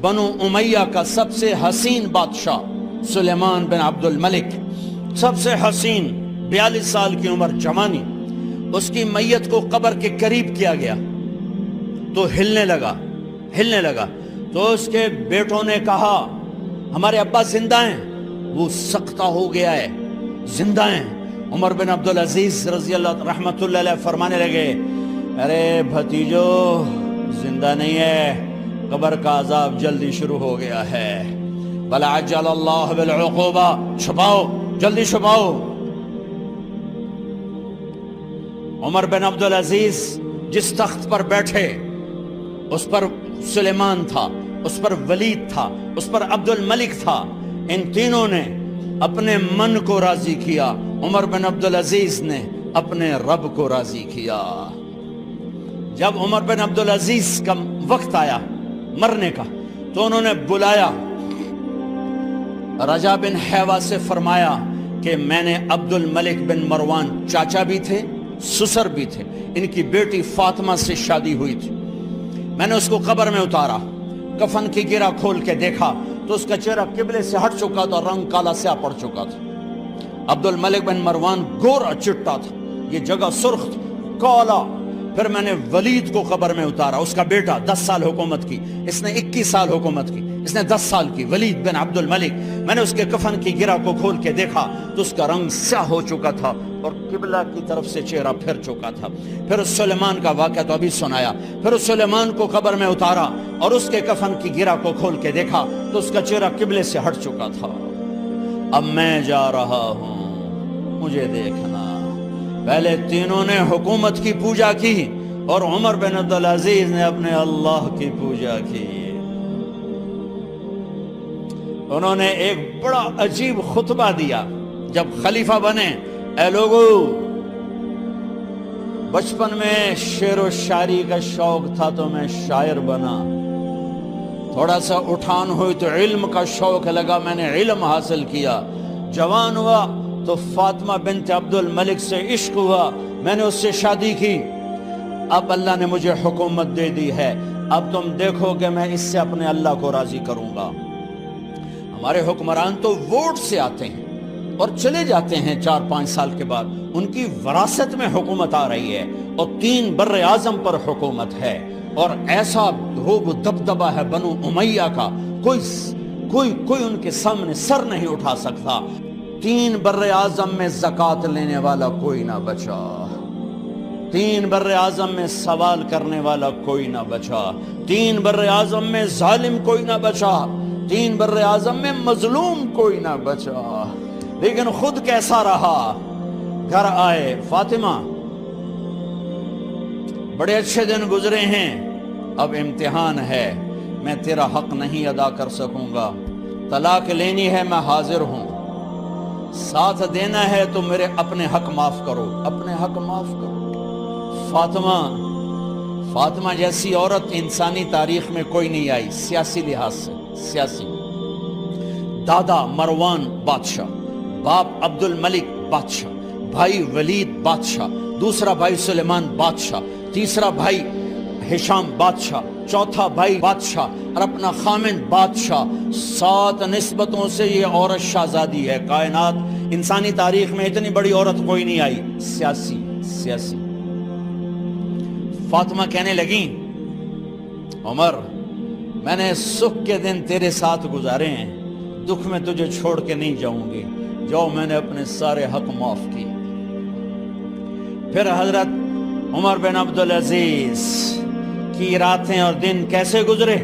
بنو امیہ کا سب سے حسین بادشاہ سلیمان بن عبد الملک، سب سے حسین، 42 سال کی عمر، جوانی، اس کی میت کو قبر کے قریب کیا گیا تو ہلنے لگا تو اس کے بیٹوں نے کہا ہمارے ابا زندہ ہیں، وہ سکتہ ہو گیا ہے، زندہ ہیں۔ عمر بن عبدالعزیز رضی اللہ رحمت اللہ علیہ فرمانے لگے ارے بھتیجو زندہ نہیں ہے، قبر کا عذاب جلدی شروع ہو گیا ہے، بل عجل اللہ بالعقوبہ، چھپاؤ، جلدی چھپاؤ۔ عمر بن عبدالعزیز جس تخت پر بیٹھے اس پر سلیمان تھا، اس پر ولید تھا، اس پر عبد الملک تھا، ان تینوں نے اپنے من کو راضی کیا، عمر بن عبدالعزیز نے اپنے رب کو راضی کیا۔ جب عمر بن عبدالعزیز کا وقت آیا مرنے کا تو انہوں نے بلایا رجا بن حیوہ سے، فرمایا کہ میں نے عبد الملک بن مروان چاچا بھی تھے، سسر بھی تھے، ان کی بیٹی فاطمہ سے شادی ہوئی تھی، میں نے اس کو قبر میں اتارا، کفن کی گرہ کھول کے دیکھا تو اس کا چہرہ قبلے سے ہٹ چکا تھا، رنگ کالا سیاہ پڑ چکا تھا۔ عبد الملک بن مروان گورا چٹا تھا، یہ جگہ سرخ تھی، کالا۔ پھر میں نے ولید کو قبر میں اتارا، اس کا بیٹا 10 سال حکومت کی، اس نے 21 سال حکومت کی، اس نے 10 سال کی، ولید بن عبد الملک۔ میں نے اس کے کفن کی گرہ کو کھول کے دیکھا تو اس کا رنگ سیاہ ہو چکا تھا اور قبلہ کی طرف سے چہرہ پھر چکا تھا۔ پھر اس سلیمان کا واقعہ تو ابھی سنایا، پھر اس سلیمان کو قبر میں اتارا اور اس کے کفن کی گرہ کو کھول کے دیکھا تو اس کا چہرہ قبلے سے ہٹ چکا تھا۔ اب میں جا رہا ہوں، مجھے دیکھنا۔ پہلے تینوں نے حکومت کی پوجا کی اور عمر بن عبدالعزیز نے اپنے اللہ کی پوجا کی۔ انہوں نے ایک بڑا عجیب خطبہ دیا جب خلیفہ بنے، اے لوگو، بچپن میں شعر و شاعری کا شوق تھا تو میں شاعر بنا، تھوڑا سا اٹھان ہوئی تو علم کا شوق لگا، میں نے علم حاصل کیا، جوان ہوا تو فاطمہ بنت عبد الملک سے عشق ہوا، میں نے اس سے شادی کی، اب اللہ نے مجھے حکومت دے دی ہے، اب تم دیکھو کہ میں اس سے اپنے اللہ کو راضی کروں گا۔ ہمارے حکمران تو ووٹ سے آتے ہیں اور چلے جاتے ہیں 4-5 سال کے بعد، ان کی وراثت میں حکومت آ رہی ہے اور 3 بر اعظم پر حکومت ہے، اور ایسا روب دبدبہ ہے بنو امیہ کا، کوئی ان کے سامنے سر نہیں اٹھا سکتا۔ 3 بر اعظم میں زکوٰۃ لینے والا کوئی نہ بچا، 3 بر اعظم میں سوال کرنے والا کوئی نہ بچا، 3 بر اعظم میں ظالم کوئی نہ بچا، 3 بر اعظم میں مظلوم کوئی نہ بچا۔ لیکن خود کیسا رہا؟ گھر آئے، فاطمہ بڑے اچھے دن گزرے ہیں، اب امتحان ہے، میں تیرا حق نہیں ادا کر سکوں گا، طلاق لینی ہے میں حاضر ہوں، ساتھ دینا ہے تو میرے اپنے حق معاف کرو، اپنے حق معاف کرو۔ فاطمہ جیسی عورت انسانی تاریخ میں کوئی نہیں آئی، سیاسی لحاظ سے، سیاسی، دادا مروان بادشاہ، باپ عبد الملک بادشاہ، بھائی ولید بادشاہ، دوسرا بھائی سلیمان بادشاہ، تیسرا بھائی ہشام بادشاہ، چوتھا بھائی بادشاہ اور اپنا خامند بادشاہ، 7 نسبتوں سے یہ عورت شہزادی ہے۔ کائنات انسانی تاریخ میں اتنی بڑی عورت کوئی نہیں آئی، سیاسی۔ فاطمہ کہنے لگیں عمر، میں نے سکھ کے دن تیرے ساتھ گزارے ہیں، دکھ میں تجھے چھوڑ کے نہیں جاؤں گی، جاؤ میں نے اپنے سارے حق معاف کیے۔ پھر حضرت عمر بن عبدالعزیز کی راتیں اور دن کیسے گزرے؟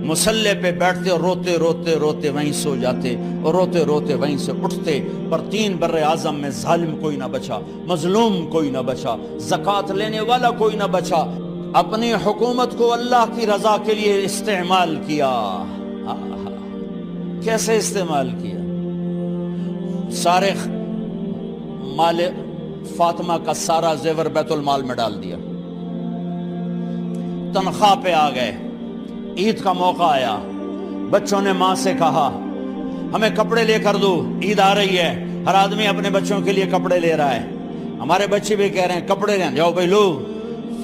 مسلح پہ بیٹھتے اور روتے وہیں سو جاتے اور روتے وہیں سے اٹھتے، پر 3 بر اعظم میں ظالم کوئی نہ بچا، مظلوم کوئی نہ بچا، زکوٰۃ لینے والا کوئی نہ بچا، اپنی حکومت کو اللہ کی رضا کے لیے استعمال کیا۔ کیسے استعمال کیا؟ سارے مال فاطمہ کا سارا زیور بیت المال میں ڈال دیا، تنخواہ پہ آ گئے، عید کا موقع آیا، بچوں نے ماں سے کہا ہمیں کپڑے لے کر دو، عید آ رہی ہے، ہر آدمی اپنے بچوں کے لیے کپڑے لے رہا ہے، ہمارے بچے بھی کہہ رہے ہیں کپڑے لیں، جاؤ بھائی لو۔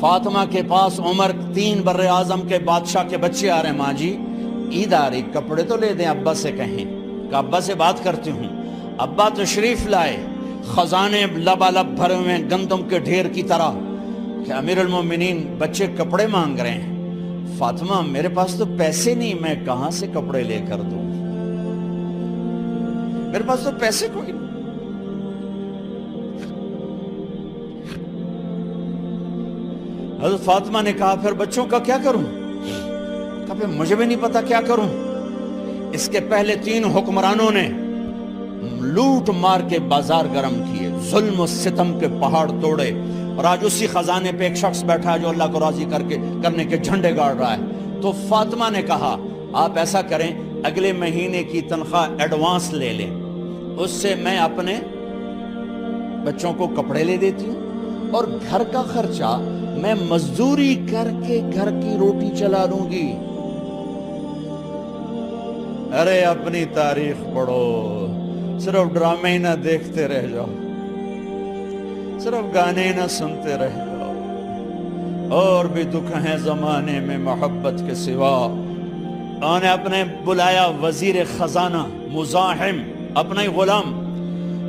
فاطمہ کے پاس عمر 3 بر اعظم کے بادشاہ کے بچے آ رہے ہیں، ماں جی عید آ رہی, کپڑے تو لے دیں, ابا سے کہیں کہ ابا سے بات کرتی ہوں. ابا تشریف لائے, خزانے لبالب بھرے ہوئے گندم کے ڈھیر کی طرح, کہ امیر المومنین بچے کپڑے مانگ رہے ہیں. فاطمہ میرے پاس تو پیسے نہیں, میں کہاں سے کپڑے لے کر دوں, میرے پاس تو پیسے کوئی نہیں. حضرت فاطمہ نے کہا پھر بچوں کا کیا کروں؟ کہا پھر مجھے بھی نہیں پتا کیا کروں. اس کے پہلے 3 حکمرانوں نے لوٹ مار کے بازار گرم کیے, ظلم و ستم کے پہاڑ توڑے, اور آج اسی خزانے پہ ایک شخص بیٹھا ہے جو اللہ کو راضی کرنے کے جھنڈے گاڑ رہا ہے. تو فاطمہ نے کہا آپ ایسا کریں, اگلے مہینے کی تنخواہ ایڈوانس لے لیں, اس سے میں اپنے بچوں کو کپڑے لے دیتی ہوں, اور گھر کا خرچہ میں مزدوری کر کے گھر کی روٹی چلا لوں گی. ارے اپنی تاریخ پڑھو, صرف ڈرامے ہی نہ دیکھتے رہ جاؤ, صرف گانے نہ سنتے رہ جاؤ. اور بھی دکھ ہیں زمانے میں محبت کے سوا. انہوں نے اپنے بلایا وزیر خزانہ مزاحم, اپنا ہی غلام.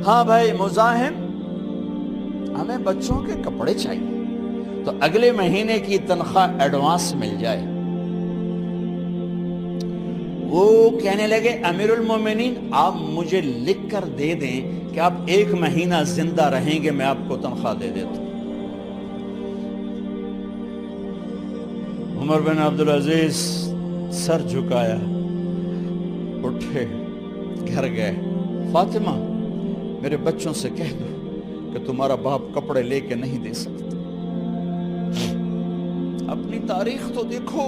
ہاں بھائی مزاحم, ہمیں بچوں کے کپڑے چاہیے, تو اگلے مہینے کی تنخواہ ایڈوانس مل جائے. وہ کہنے لگے امیر المومنین آپ مجھے لکھ کر دے دیں کہ آپ 1 مہینہ زندہ رہیں گے, میں آپ کو تنخواہ دے دیتا ہوں. عمر بن عبدالعزیز سر جھکایا, اٹھے, گھر گئے. فاطمہ میرے بچوں سے کہہ دو کہ تمہارا باپ کپڑے لے کے نہیں دے سکتا. اپنی تاریخ تو دیکھو.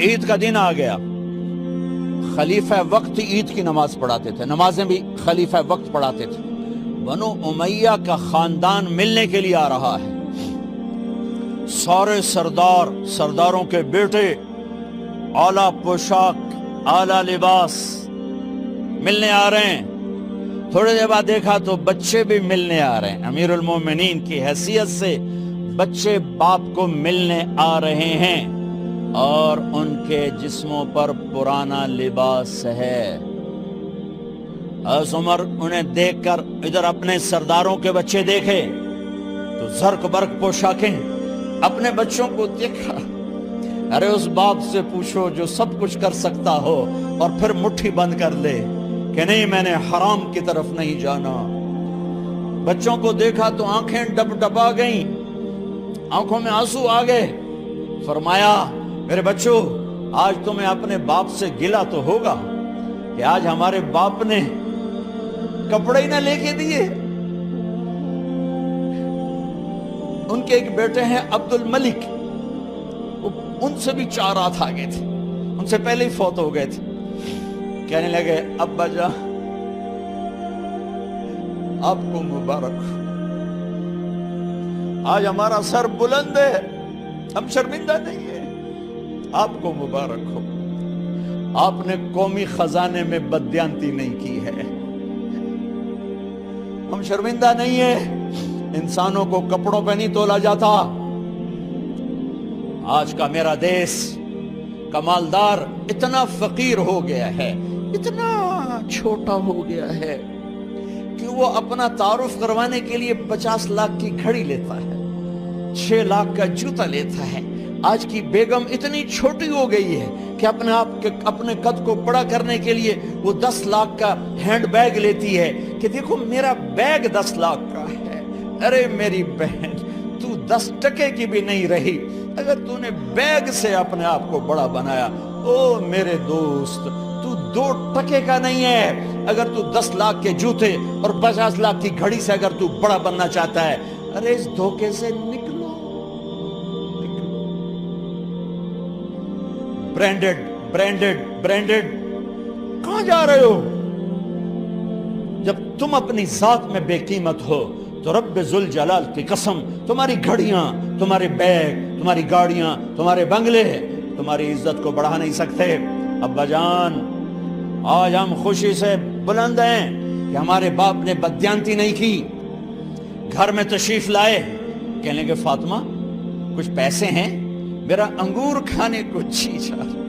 عید کا دن آ گیا, خلیفہ وقت عید کی نماز پڑھاتے تھے, نمازیں بھی خلیفہ وقت پڑھاتے تھے. بنو امیہ کا خاندان ملنے کے لیے آ رہا ہے. سارے سرداروں کے بیٹے اعلیٰ پوشاک, اعلیٰ لباس ملنے آ رہے ہیں. تھوڑے دیر بعد دیکھا تو بچے بھی ملنے آ رہے ہیں. امیر المومنین کی حیثیت سے بچے باپ کو ملنے آ رہے ہیں, اور ان کے جسموں پر پرانا لباس ہے. حضرت عمر انہیں دیکھ کر ادھر اپنے سرداروں کے بچے دیکھے تو زرق برق پوشاکیں, اپنے بچوں کو دیکھا. ارے اس باپ سے پوچھو جو سب کچھ کر سکتا ہو اور پھر مٹھی بند کر لے کہ نہیں میں نے حرام کی طرف نہیں جانا. بچوں کو دیکھا تو آنکھیں ڈب ڈبا گئیں, آنکھوں میں آنسو آ گئے. فرمایا میرے بچوں آج تمہیں اپنے باپ سے گلہ تو ہوگا کہ آج ہمارے باپ نے کپڑے ہی نہ لے کے دیے. ان کے ایک بیٹے ہیں عبد الملک, ان سے بھی 4 ہاتھ آگے تھے, ان سے پہلے ہی فوت ہو گئے تھے. کہنے لگے ابا جان آپ کو مبارک ہو, آج ہمارا سر بلند ہے, ہم شرمندہ نہیں ہیں, آپ کو مبارک ہو. آپ نے قومی خزانے میں بددیانتی نہیں کی ہے, ہم شرمندہ نہیں ہیں. انسانوں کو کپڑوں پہ نہیں تولا جاتا. آج کا میرا دیس کا مالدار اتنا فقیر ہو گیا ہے, اتنا چھوٹا ہو گیا ہے کہ وہ اپنا تعارف کروانے کے لیے 50 لاکھ کی گھڑی لیتا ہے, 6 لاکھ کا جوتا لیتا ہے. آج کی بیگم اتنی چھوٹی ہو گئی ہے کہ اپنے قد کو بڑا کرنے کے لیے وہ 10 لاکھ کا ہینڈ بیگ لیتی ہے کہ دیکھو میرا بیگ 10 لاکھ کا ہے. ارے میری بہن تو 10 ٹکے کی بھی نہیں رہی اگر تو نے بیگ سے اپنے آپ کو بڑا بنایا. او میرے دوست تو 2 ٹکے کا نہیں ہے اگر تو 10 لاکھ کے جوتے اور 50 لاکھ کی گھڑی سے اگر تو بڑا بننا چاہتا ہے. ارے اس دھوکے سے نکلو. برینڈڈ کہاں جا رہے ہو؟ جب تم اپنی ذات میں بے قیمت ہو تو رب ذوالجلال کی قسم تمہاری گھڑیاں, تمہارے بیگ, تمہاری گاڑیاں, تمہارے بنگلے تمہاری عزت کو بڑھا نہیں سکتے. ابا جان آج ہم خوشی سے بلند ہیں کہ ہمارے باپ نے بددیانتی نہیں کی. گھر میں تشریف لائے, کہنے لگے فاطمہ کچھ پیسے ہیں، میرا انگور کھانے کو جی چاہ رہا۔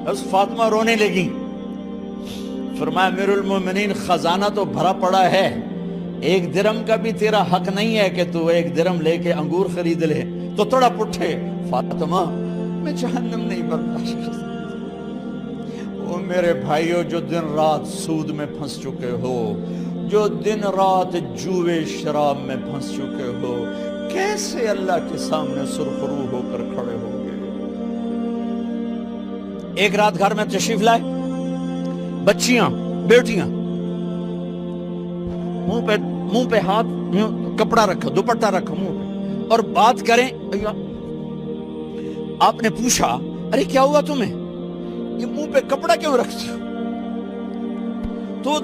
بس فاطمہ رونے لگی، فرمایا امیر المومنین خزانہ تو بھرا پڑا ہے، 1 درہم کا بھی تیرا حق نہیں ہے کہ تو 1 درہم لے کے انگور خرید لے۔ تو تھوڑا پٹھے، فاطمہ میں جہنم نہیں برداشت کر سکتا۔ وہ میرے بھائیو جو دن رات سود میں پھنس چکے ہو، جو دن رات جوے شراب میں پھنس چکے ہو، کیسے اللہ کے سامنے سرخرو ہو کر کھڑے ہو گے؟ ایک رات گھر میں تشریف لائے، بچیاں بیٹیاں، منہ پہ ہاتھ، کپڑا رکھا، دوپٹہ رکھا منہ پہ، اور بات کریں۔ آپ نے پوچھا ارے کیا ہوا تمہیں، یہ منہ پہ کپڑا کیوں رکھتی ہو؟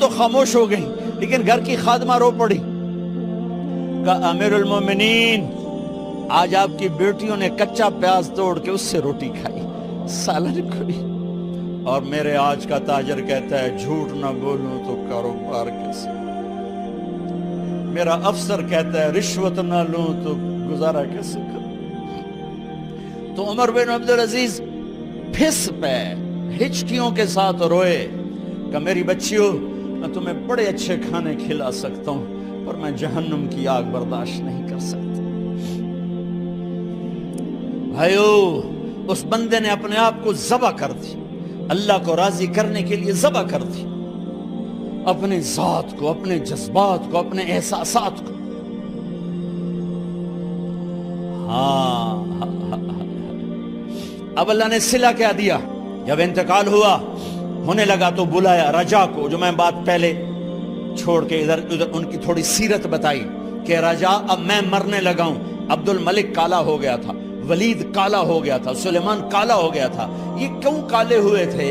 تو خاموش ہو گئی، لیکن گھر کی خادمہ رو پڑی، کہا امیر المومنین آج آپ کی بیٹیوں نے کچا پیاز توڑ کے اس سے روٹی کھائی، سالن کھائی، اور میرے آج کا تاجر کہتا ہے جھوٹ نہ بولوں تو کاروبار کیسے، میرا افسر کہتا ہے رشوت نہ لوں تو گزارا کیسے کروں۔ تو عمر بن عبدالعزیز پھس پہ ہچکیوں کے ساتھ روئے کہ میری بچیوں میں تمہیں بڑے اچھے کھانے کھلا سکتا ہوں، پر میں جہنم کی آگ برداشت نہیں کر سکتا۔ بھائیو، اس بندے نے اپنے آپ کو ذبح کر دی، اللہ کو راضی کرنے کے لیے ذبح کر دی، اپنے ذات کو، اپنے جذبات کو، اپنے احساسات کو۔ اب اللہ نے صلہ کیا دیا، جب انتقال ہونے لگا تو بلایا رجا کو، جو میں بات پہلے چھوڑ کے ادھر ان کی تھوڑی سیرت بتائی کہ رجا اب میں مرنے لگا ہوں۔ عبد الملک کالا ہو گیا تھا، ولید کالا ہو گیا تھا، سلیمان کالا ہو گیا تھا۔ یہ کیوں کالے ہوئے تھے؟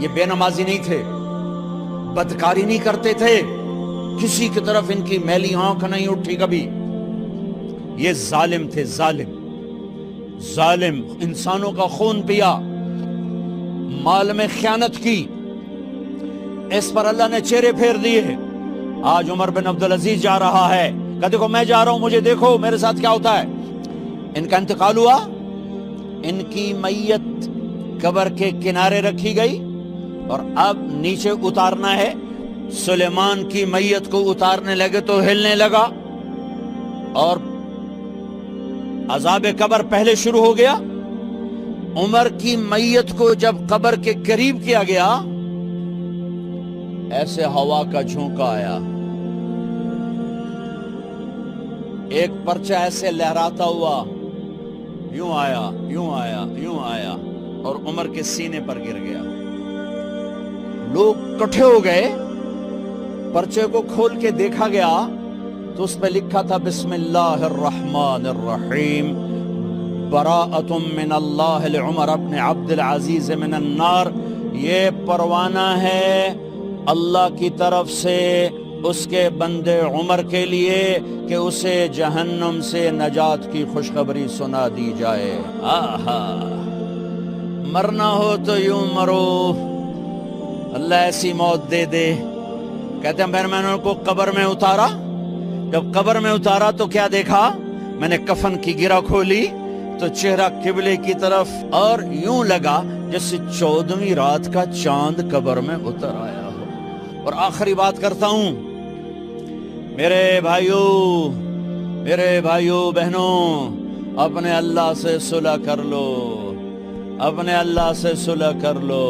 یہ بے نمازی نہیں تھے، بدکاری نہیں کرتے تھے، کسی کی طرف ان کی میلی آنکھ نہیں اٹھی کبھی۔ یہ ظالم تھے، ظالم انسانوں کا خون پیا، مال میں خیانت کی، اس پر اللہ نے چہرے پھیر دیے۔ آج عمر بن عبدالعزیز جا رہا ہے کہ دیکھو میں جا رہا ہوں، مجھے دیکھو میرے ساتھ کیا ہوتا ہے۔ ان کا انتقال ہوا، ان کی میت قبر کے کنارے رکھی گئی، اور اب نیچے اتارنا ہے۔ سلیمان کی میت کو اتارنے لگے تو ہلنے لگا، اور عذاب قبر پہلے شروع ہو گیا۔ عمر کی میت کو جب قبر کے قریب کیا گیا، ایسے ہوا کا جھونکا آیا، ایک پرچہ ایسے لہراتا ہوا یوں آیا، یوں آیا، یوں آیا، اور عمر کے سینے پر گر گیا۔ لوگ کٹھے ہو گئے، پرچے کو کھول کے دیکھا گیا تو اس پہ لکھا تھا بسم اللہ الرحمن الرحیم، براءۃ من اللہ لعمر بن عبد العزیز من النار۔ یہ پروانہ ہے اللہ کی طرف سے اس کے بندے عمر کے لیے کہ اسے جہنم سے نجات کی خوشخبری سنا دی جائے۔ آہا، مرنا ہو تو یوں مرو، اللہ ایسی موت دے دے۔ کہتے ہیں میں نے ان کو قبر میں اتارا، جب قبر میں اتارا تو کیا دیکھا؟ میں نے کفن کی گرہ کھولی تو چہرہ قبلے کی طرف، اور یوں لگا جیسے 14ویں رات کا چاند قبر میں اتر آیا ہو۔ اور آخری بات کرتا ہوں، میرے بھائیوں بہنوں، اپنے اللہ سے صلح کر لو، اپنے اللہ سے صلح کر لو۔